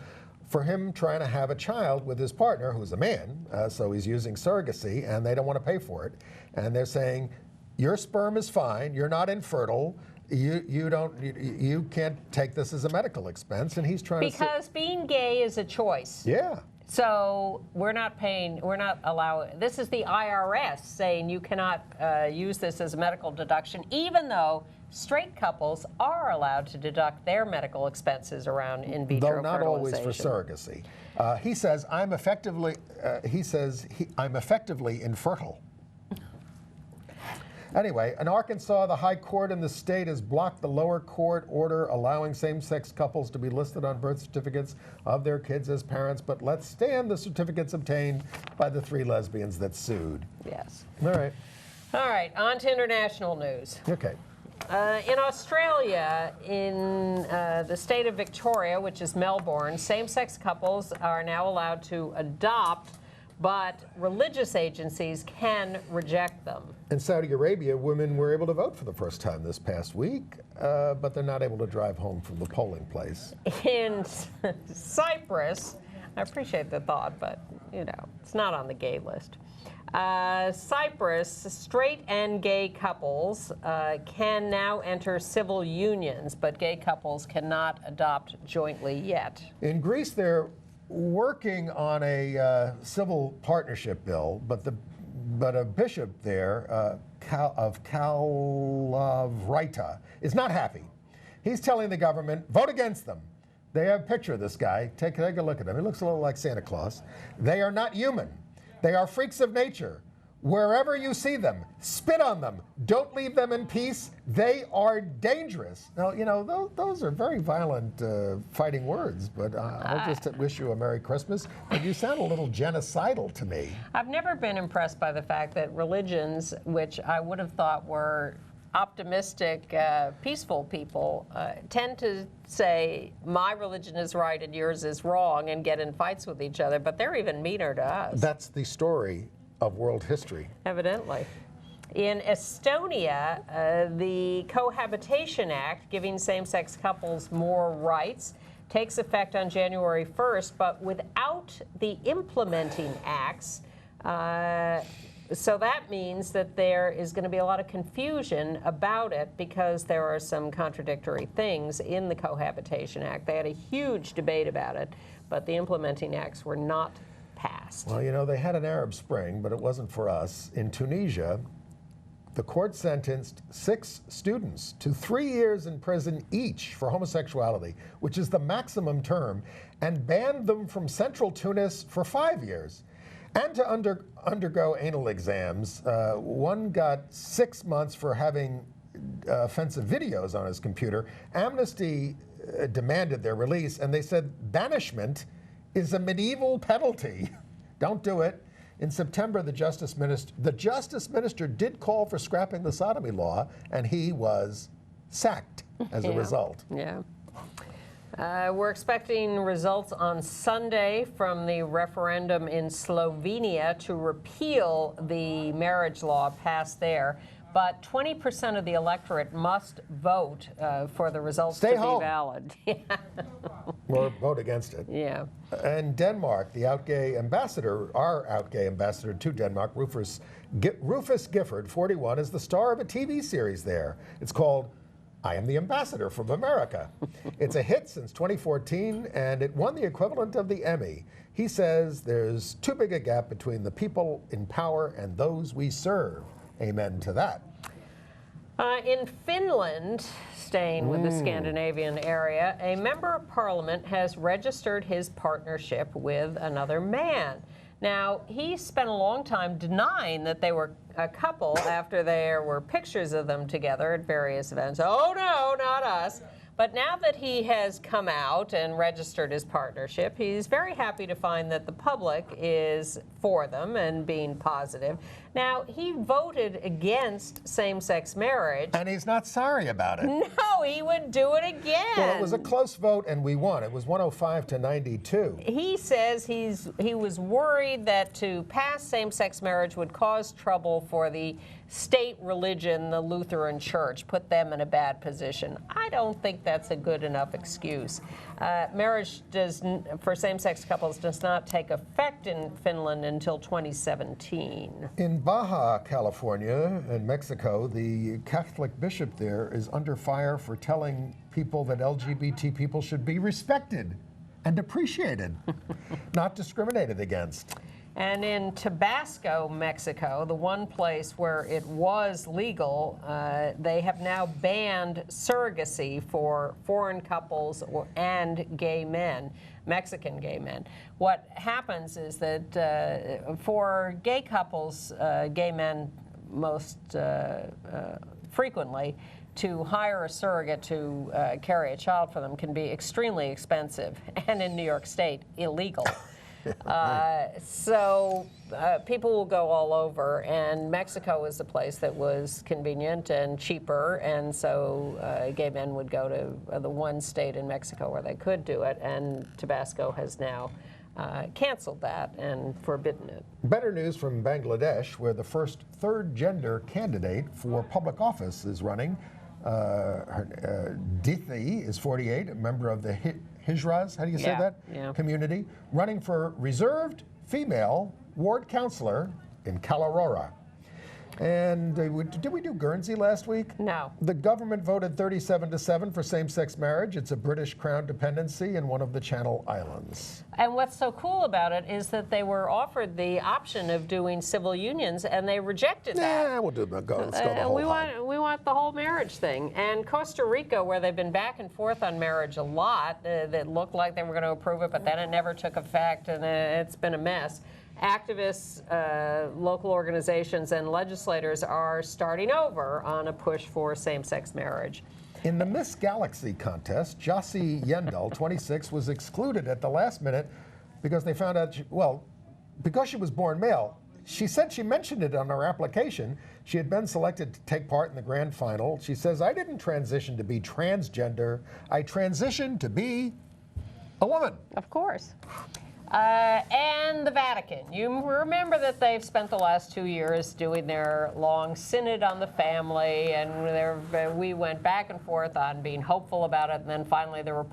for him trying to have a child with his partner, who's a man, so he's using surrogacy, and they don't want to pay for it. And they're saying, your sperm is fine, you're not infertile, you can't take this as a medical expense, and he's trying because being gay is a choice. Yeah. So we're not allowing, this is the IRS saying you cannot use this as a medical deduction, even though straight couples are allowed to deduct their medical expenses around in vitro though not always for surrogacy. He says, I'm effectively infertile. Anyway, in Arkansas, the high court in the state has blocked the lower court order allowing same-sex couples to be listed on birth certificates of their kids as parents, but let's stand the certificates obtained by the 3 lesbians that sued. Yes. All right. All right, on to international news. Okay. In Australia, in the state of Victoria, which is Melbourne, same-sex couples are now allowed to adopt, but religious agencies can reject them. In Saudi Arabia, women were able to vote for the first time this past week, but they're not able to drive home from the polling place. In Cyprus, I appreciate the thought, but it's not on the gay list. Cyprus, straight and gay couples can now enter civil unions, but gay couples cannot adopt jointly yet. In Greece, they're working on a civil partnership bill, but a bishop there of Kalavrita is not happy. He's telling the government, vote against them. They have a picture of this guy. Take a look at him. He looks a little like Santa Claus. They are not human. They are freaks of nature. Wherever you see them, spit on them. Don't leave them in peace. They are dangerous. Now, you know, those are very violent fighting words, but I'll just wish you a Merry Christmas. But you sound a little genocidal to me. I've never been impressed by the fact that religions, which I would have thought were optimistic, peaceful people, tend to say, my religion is right and yours is wrong, and get in fights with each other, but they're even meaner to us. That's the story of world history. Evidently. In Estonia, the Cohabitation Act, giving same-sex couples more rights, takes effect on January 1st, but without the implementing acts. So that means that there is going to be a lot of confusion about it because there are some contradictory things in the Cohabitation Act. They had a huge debate about it, but the implementing acts were not passed. Well, you know, they had an Arab Spring, but it wasn't for us. In Tunisia, the court sentenced 6 students to 3 years in prison each for homosexuality, which is the maximum term, and banned them from central Tunis for 5 years. And to undergo anal exams. One got 6 months for having offensive videos on his computer. Amnesty demanded their release, and they said banishment is a medieval penalty. Don't do it. In September, the Justice Minister did call for scrapping the sodomy law, and he was sacked as a result. Yeah. We're expecting results on Sunday from the referendum in Slovenia to repeal the marriage law passed there. But 20% of the electorate must vote for the results to be valid. Or vote against it. Yeah. And Denmark, the out-gay ambassador, our out-gay ambassador to Denmark, Rufus Gifford, 41, is the star of a TV series there. It's called I Am the Ambassador from America. It's a hit since 2014, and it won the equivalent of the Emmy. He says there's too big a gap between the people in power and those we serve. Amen to that. In Finland, staying with the Scandinavian area, a member of parliament has registered his partnership with another man. Now, he spent a long time denying that they were a couple after there were pictures of them together at various events. Oh, no, not us. But now that he has come out and registered his partnership, he's very happy to find that the public is for them and being positive. Now, he voted against same-sex marriage. And he's not sorry about it. No, he would do it again. Well, it was a close vote, and we won. It was 105 to 92. He says he was worried that to pass same-sex marriage would cause trouble for the state religion, the Lutheran Church, put them in a bad position. I don't think that's a good enough excuse. Marriage for same-sex couples does not take effect in Finland until 2017. In Baja, California, in Mexico, the Catholic bishop there is under fire for telling people that LGBT people should be respected and appreciated, not discriminated against. And in Tabasco, Mexico, the one place where it was legal, they have now banned surrogacy for foreign couples and gay men, Mexican gay men. What happens is that for gay couples, gay men most frequently, to hire a surrogate to carry a child for them can be extremely expensive, and in New York State, illegal. So people will go all over, and Mexico is the place that was convenient and cheaper, and so gay men would go to the one state in Mexico where they could do it, and Tabasco has now canceled that and forbidden it. Better news from Bangladesh, where the first third gender candidate for public office is running. Dithi is 48, a member of the Hijras, how do you say that? Yeah. Community, running for reserved female ward councillor in Kalarora. And did we do Guernsey last week? No. The government voted 37-7 for same-sex marriage. It's a British Crown dependency in one of the Channel Islands. And what's so cool about it is that they were offered the option of doing civil unions, and they rejected that. Yeah, we'll do let's go the whole hog. We want the whole marriage thing. And Costa Rica, where they've been back and forth on marriage a lot, that looked like they were going to approve it, but then it never took effect, and it's been a mess. Activists, local organizations, and legislators are starting over on a push for same-sex marriage. In the Miss Galaxy contest, Jossie Yendel, 26, was excluded at the last minute because they found out, because she was born male. She said she mentioned it on her application. She had been selected to take part in the grand final. She says, I didn't transition to be transgender. I transitioned to be a woman. Of course. And the Vatican. You remember that they've spent the last 2 years doing their long synod on the family, and we went back and forth on being hopeful about it, and then finally the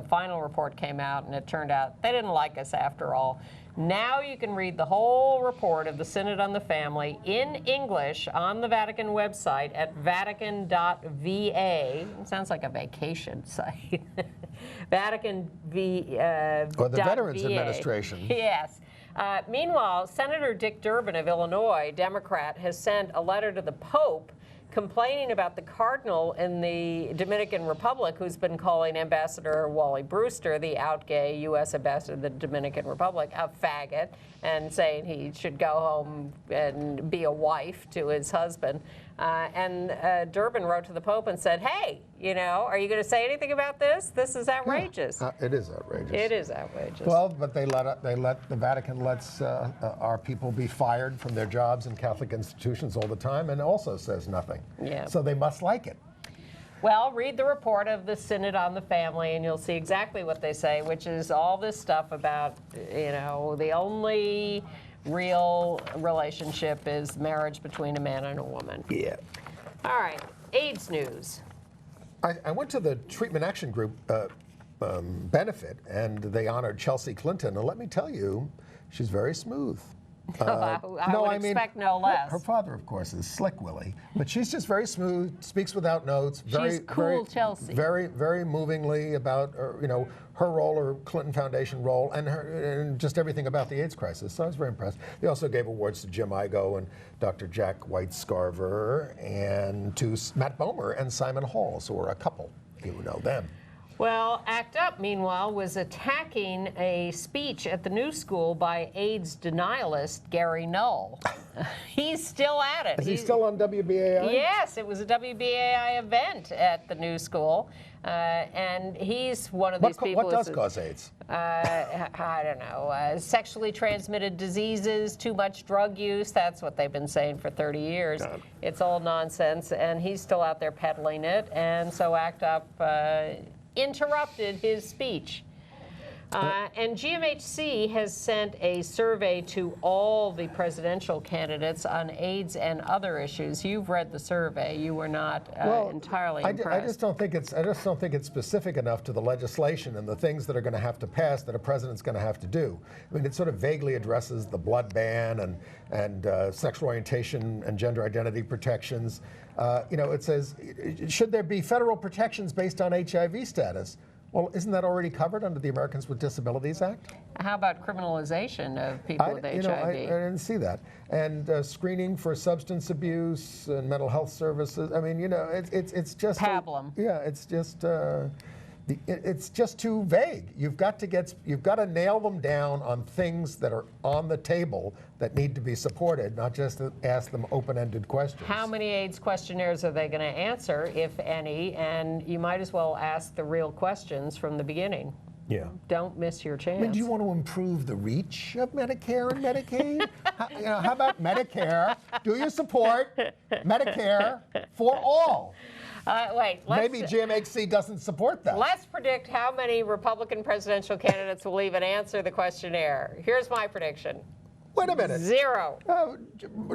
final report came out, and it turned out they didn't like us after all. Now you can read the whole report of the Synod on the Family in English on the Vatican website at vatican.va. It sounds like a vacation site. Vatican or the Veterans Administration. Yes. Meanwhile, Senator Dick Durbin of Illinois, Democrat, has sent a letter to the Pope complaining about the cardinal in the Dominican Republic who's been calling Ambassador Wally Brewster, the out-gay U.S. ambassador to the Dominican Republic, a faggot, and saying he should go home and be a wife to his husband. And Durbin wrote to the Pope and said, hey, are you going to say anything about this? This is outrageous. Yeah, it is outrageous. It is outrageous. Well, but the Vatican lets our people be fired from their jobs in Catholic institutions all the time and also says nothing. Yeah. So they must like it. Well, read the report of the Synod on the Family, and you'll see exactly what they say, which is all this stuff about, the only real relationship is marriage between a man and a woman. Yeah. All right, AIDS news. I went to the Treatment Action Group benefit, and they honored Chelsea Clinton. And let me tell you, she's very smooth. I would expect no less. Her father, of course, is Slick Willie, but she's just very smooth, speaks without notes. She's cool, Chelsea. Very, very movingly about her role, her Clinton Foundation role, and just everything about the AIDS crisis. So I was very impressed. They also gave awards to Jim Igo and Dr. Jack White-Scarver, and to Matt Bomer and Simon Hall, so we're a couple. You know them. Well, ACT UP, meanwhile, was attacking a speech at the New School by AIDS denialist Gary Null. He's still at it. Is he still on WBAI? Yes, it was a WBAI event at the New School. And he's one of these people. What does cause AIDS? I don't know. Sexually transmitted diseases, too much drug use. That's what they've been saying for 30 years. God. It's all nonsense. And he's still out there peddling it. And so ACT UP interrupted his speech. And GMHC has sent a survey to all the presidential candidates on AIDS and other issues. You've read the survey. You were not entirely impressed. I just don't think it's specific enough to the legislation and the things that are going to have to pass that a president's going to have to do. I mean, it sort of vaguely addresses the blood ban and sexual orientation and gender identity protections. It says, should there be federal protections based on HIV status? Well, isn't that already covered under the Americans with Disabilities Act? How about criminalization of people with HIV? I didn't see that. And screening for substance abuse and mental health services. I mean, it's just pablum. It's just too vague. You've got to nail them down on things that are on the table that need to be supported, not just ask them open-ended questions. How many AIDS questionnaires are they going to answer, if any? And you might as well ask the real questions from the beginning. Yeah. Don't miss your chance. I mean, do you want to improve the reach of Medicare and Medicaid? How about Medicare? Do you support Medicare for all? Wait. Maybe GMHC doesn't support that. Let's predict how many Republican presidential candidates will even answer the questionnaire. Here's my prediction. Wait a minute. 0.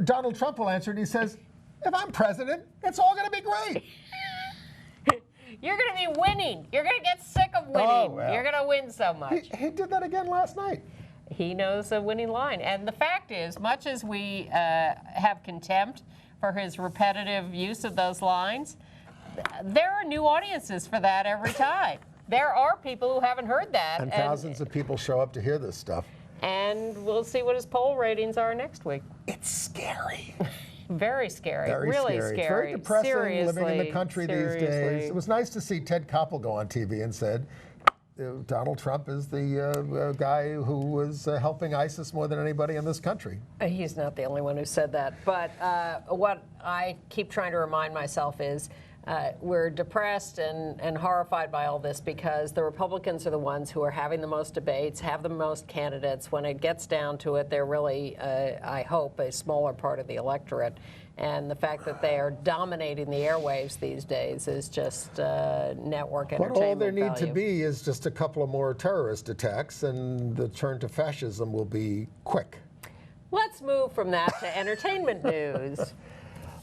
Donald Trump will answer, and he says, if I'm president, it's all going to be great. You're going to be winning. You're going to get sick of winning. Oh, well. You're going to win so much. He did that again last night. He knows a winning line. And the fact is, much as we have contempt for his repetitive use of those lines. There are new audiences for that every time. There are people who haven't heard that. And thousands of people show up to hear this stuff. And we'll see what his poll ratings are next week. It's scary. Very scary. Very really scary. scary. It's very depressing Seriously, living in the country these days. It was nice to see Ted Koppel go on TV and said, Donald Trump is the guy who was helping ISIS more than anybody in this country. He's not the only one who said that. But what I keep trying to remind myself is we're depressed and horrified by all this because the Republicans are the ones who are having the most debates, have the most candidates. When it gets down to it, they're really, I hope, a smaller part of the electorate. And the fact that they are dominating the airwaves these days is just network entertainment But all there need to value. be is just a couple of more terrorist attacks, and the turn to fascism will be quick. Let's move from that to entertainment news.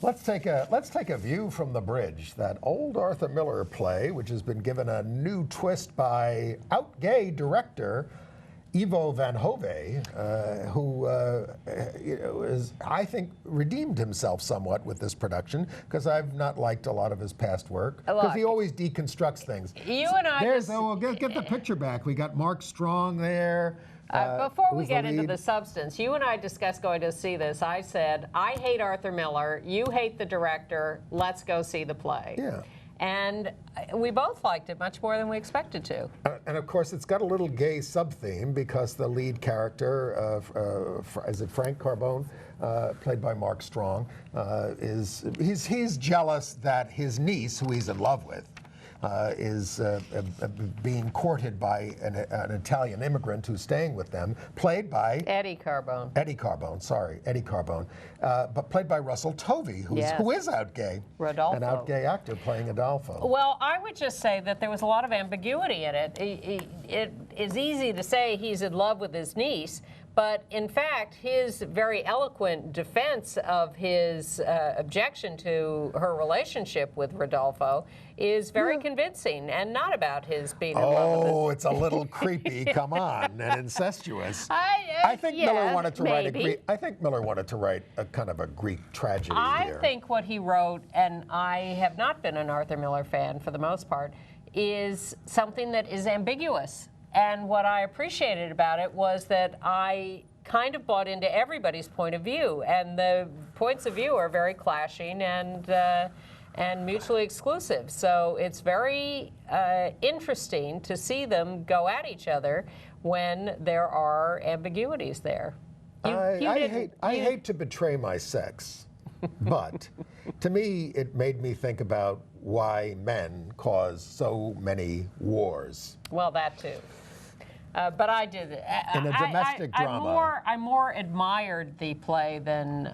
Let's take a view from the bridge. That old Arthur Miller play, which has been given a new twist by out-gay director Ivo Van Hove, who is, I think, redeemed himself somewhat with this production, because I've not liked a lot of his past work, because he always deconstructs things. You and I There's, get the picture back. We got Mark Strong there. Before we who's get the into lead. the substance, you and I discussed going to see this. I said, I hate Arthur Miller, you hate the director, let's go see the play. Yeah. And we both liked it much more than we expected to. And of course, it's got a little gay sub-theme because the lead character, is it Frank Carbone, played by Mark Strong, he's jealous that his niece, who he's in love with, is being courted by an Italian immigrant who's staying with them, played by Eddie Carbone. Eddie Carbone, but played by Russell Tovey, who is out gay, Rodolfo. an out gay actor playing Adolfo. Well, I would just say that there was a lot of ambiguity in it. It is easy to say he's in love with his niece, but in fact, his very eloquent defense of his objection to her relationship with Rodolfo is very convincing and not about his being in love with his... Oh, it's a little creepy, come on, and incestuous. I think Miller wanted to write Miller wanted to write a kind of a Greek tragedy here. I think what he wrote, and I have not been an Arthur Miller fan for the most part, is something that is ambiguous. And what I appreciated about it was that I kind of bought into everybody's point of view, and the points of view are very clashing and mutually exclusive. So it's very interesting to see them go at each other when there are ambiguities there. I hate to betray my sex, but to me it made me think about why men cause so many wars. Well, that too. But I did. In a domestic drama. I more admired the play than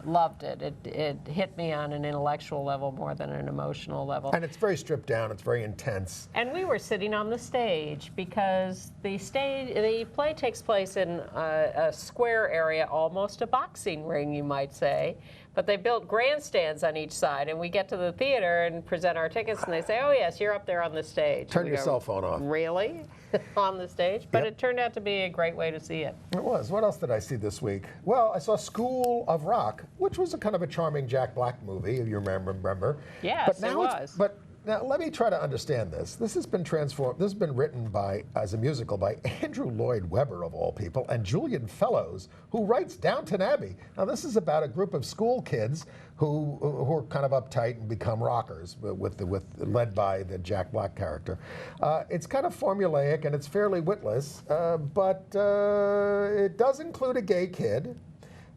loved it. It hit me on an intellectual level more than an emotional level. And it's very stripped down. It's very intense. And we were sitting on the stage because the play takes place in a square area, almost a boxing ring, you might say. But they built grandstands on each side, and we get to the theater and present our tickets, and they say, "Oh yes, you're up there on the stage." Turn your cell phone off. Really? On the stage? But Yep. it turned out to be a great way to see it. It was. What else did I see this week? Well, I saw School of Rock, which was a kind of a charming Jack Black movie, if you remember. Yes, it was. But now let me try to understand this. This has been transformed. This has been written as a musical by Andrew Lloyd Webber, of all people, and Julian Fellows, who writes Downton Abbey. Now, this is about a group of school kids who are kind of uptight and become rockers, led by the Jack Black character. It's kind of formulaic and it's fairly witless, but it does include a gay kid.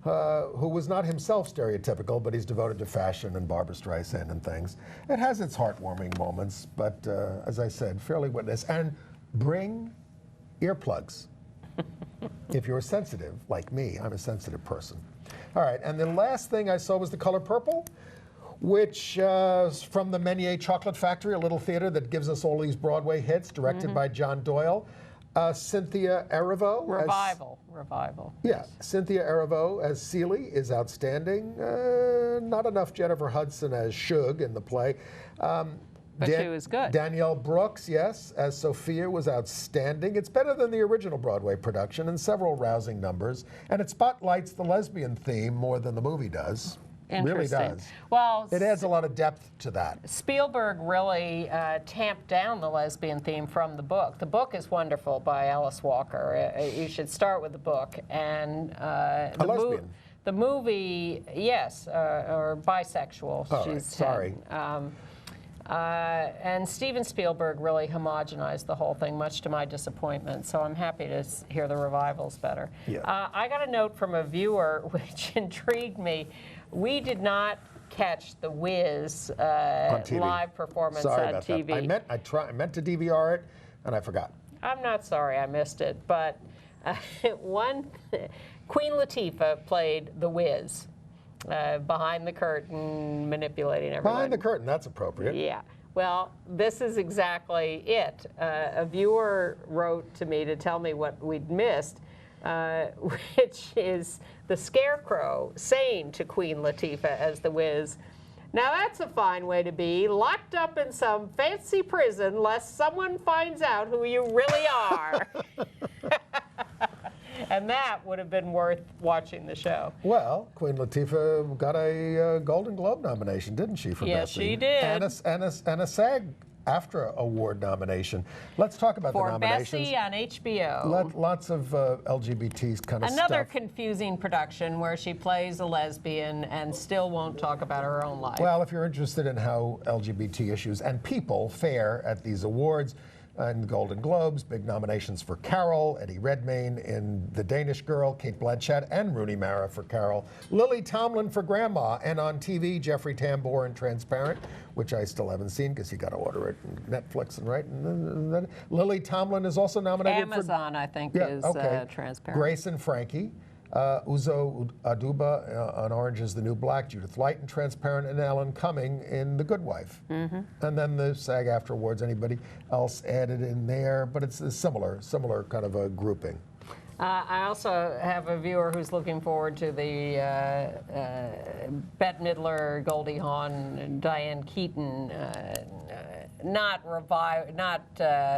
Who was not himself stereotypical, but he's devoted to fashion and Barbra Streisand and things. It has its heartwarming moments, but as I said, fairly witless. And bring earplugs. If you're sensitive, like me, I'm a sensitive person. All right, and the last thing I saw was The Color Purple, which is from the Menier Chocolate Factory, a little theater that gives us all these Broadway hits, directed by John Doyle. Cynthia Erivo. Revival. Yeah, Cynthia Erivo as Celie is outstanding. Not enough Jennifer Hudson as Shug in the play. But she was good. Danielle Brooks, yes, as Sophia was outstanding. It's better than the original Broadway production and several rousing numbers. And it spotlights the lesbian theme more than the movie does. Really Interesting. does. Well, It adds a lot of depth to that. Spielberg really tamped down the lesbian theme from the book. The book is wonderful by Alice Walker. You should start with the book. And A lesbian. the movie, yes, or bisexual. Oh, right. Sorry. And Steven Spielberg really homogenized the whole thing, much to my disappointment. So I'm happy to hear the revival's better. Yeah. I got a note from a viewer which intrigued me. We did not catch the Wiz live performance Sorry on about TV. that. I meant to DVR it, and I forgot. I'm not sorry I missed it, but Queen Latifah played the Wiz. Behind the curtain, manipulating everyone. Behind the curtain, that's appropriate. Yeah. Well, this is exactly it. A viewer wrote to me to tell me what we'd missed, which is the Scarecrow saying to Queen Latifah as the Wiz, "Now that's a fine way to be, locked up in some fancy prison lest someone finds out who you really are." And that would have been worth watching the show. Well, Queen Latifah got a Golden Globe nomination, didn't she, for Yes, Best she Scene? did. And a SAG-AFTRA award nomination. Let's talk about For the nominations. Bessie on HBO. Lots of LGBTs kind of Another stuff. confusing production where she plays a lesbian and still won't talk about her own life. Well, if you're interested in how LGBT issues and people fare at these awards, and Golden Globes, big nominations for Carol, Eddie Redmayne in The Danish Girl, Kate Blanchett and Rooney Mara for Carol, Lily Tomlin for Grandma, and on TV, Jeffrey Tambor in Transparent, which I still haven't seen because you got to order it on Netflix and right. And then Lily Tomlin is also nominated Amazon, I think, is Transparent. Grace and Frankie. Uzo Aduba on Orange is the New Black, Judith Light in Transparent, and Alan Cumming in The Good Wife. And then the SAG-AFTRA Awards, anybody else added in there, but it's a similar kind of a grouping. I also have a viewer who's looking forward to the Bette Midler, Goldie Hawn, and Diane Keaton not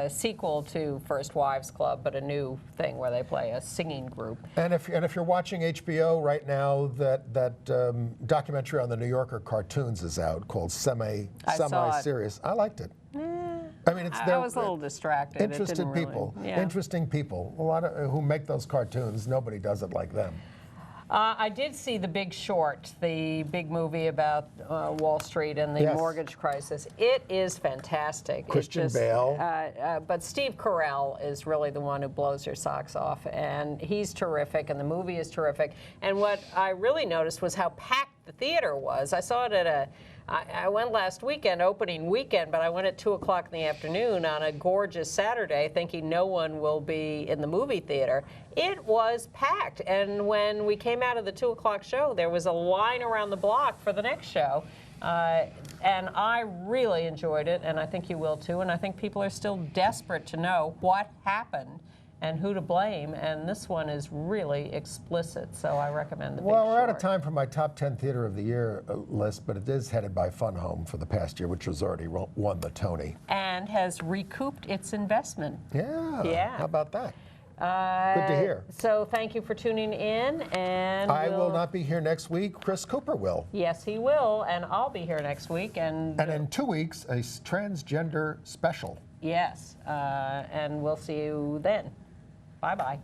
sequel to First Wives Club, but a new thing where they play a singing group. And if you're watching HBO right now, that documentary on the New Yorker cartoons is out called Semi-Serious. I liked it. I mean, I was a little distracted. Interesting people. Interesting people. A lot of who make those cartoons. Nobody does it like them. I did see The Big Short, the big movie about Wall Street and the mortgage crisis. It is fantastic. Christian Bale. But Steve Carell is really the one who blows your socks off. And he's terrific, and the movie is terrific. And what I really noticed was how packed the theater was. I saw it at I went last weekend, opening weekend, but I went at 2 o'clock in the afternoon on a gorgeous Saturday thinking no one will be in the movie theater. It was packed, and when we came out of the 2 o'clock show, there was a line around the block for the next show. And I really enjoyed it, and I think you will too, and I think people are still desperate to know what happened and who to blame, and this one is really explicit, so I recommend The Big Short. Well, we're out of time for my top 10 Theater of the Year list, but it is headed by Fun Home for the past year, which has already won the Tony. And has recouped its investment. Yeah. How about that? Good to hear. So thank you for tuning in, and I will not be here next week. Chris Cooper will. Yes, he will, and I'll be here next week. And in 2 weeks, a transgender special. Yes, and we'll see you then. Bye-bye.